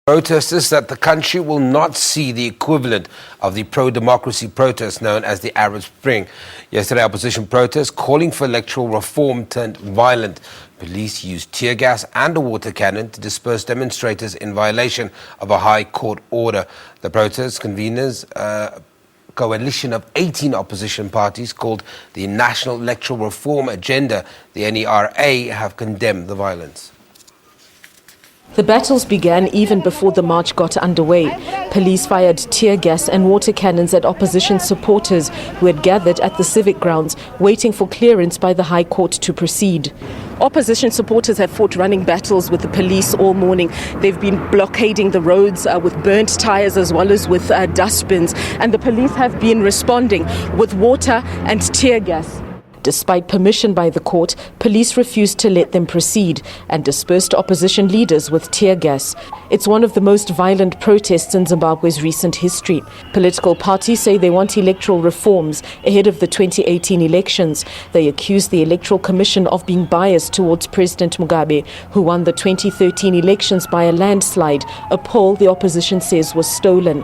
Protesters that the country will not see the equivalent of the pro-democracy protest known as the Arab Spring. Yesterday, opposition protests calling for electoral reform turned violent. Police used tear gas and a water cannon to disperse demonstrators in violation of a high court order. The protest convenors, a coalition of 18 opposition parties called the National Electoral Reform Agenda, the NERA, have condemned the violence. The battles began even before the march got underway. Police fired tear gas and water cannons at opposition supporters who had gathered at the civic grounds, waiting for clearance by the High Court to proceed. Opposition supporters have fought running battles with the police all morning. They've been blockading the roads with burnt tires as well as with dustbins, and the police have been responding with water and tear gas. Despite permission by the court, police refused to let them proceed and dispersed opposition leaders with tear gas. It's one of the most violent protests in Zimbabwe's recent history. Political parties say they want electoral reforms ahead of the 2018 elections. They accuse the Electoral Commission of being biased towards President Mugabe, who won the 2013 elections by a landslide, a poll the opposition says was stolen.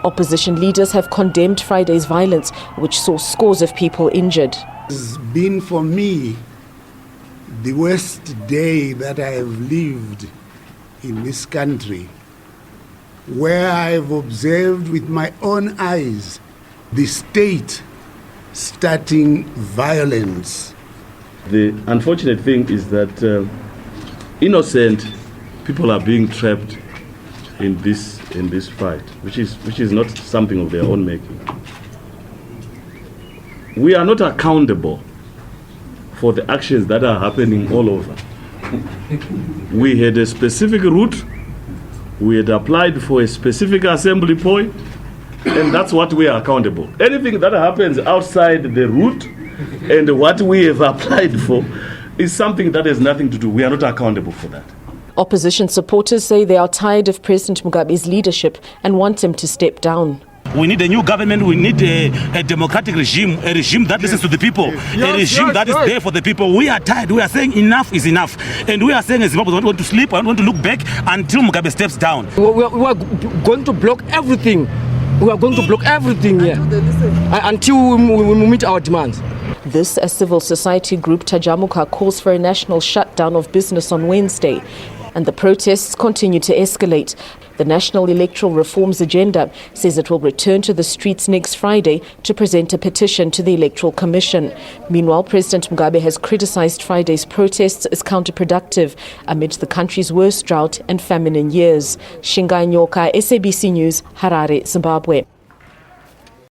Opposition leaders have condemned Friday's violence, which saw scores of people injured. It's been for me the worst day that I have lived in this country, where I have observed with my own eyes the state starting violence. The unfortunate thing is that innocent people are being trapped in this fight, which is not something of their own making. We are not accountable for the actions that are happening all over. We had a specific route, we had applied for a specific assembly point, and that's what we are accountable. Anything that happens outside the route and what we have applied for is something that has nothing to do. We are not accountable for that. Opposition supporters say they are tired of President Mugabe's leadership and want him to step down. We need a new government, we need a democratic regime, a regime that listens to the people, a regime that is there for the people. We are tired, we are saying enough is enough. And we are saying as Zimbabwe, we don't want to sleep, we don't want to look back until Mugabe steps down. We are going to block everything. We are going to block everything here until we meet our demands. This, as civil society group Tajamuka calls for a national shutdown of business on Wednesday. And the protests continue to escalate. The National Electoral Reforms Agenda says it will return to the streets next Friday to present a petition to the Electoral Commission. Meanwhile, President Mugabe has criticized Friday's protests as counterproductive amid the country's worst drought and famine in years. Shinga Nyoka, SABC News, Harare, Zimbabwe.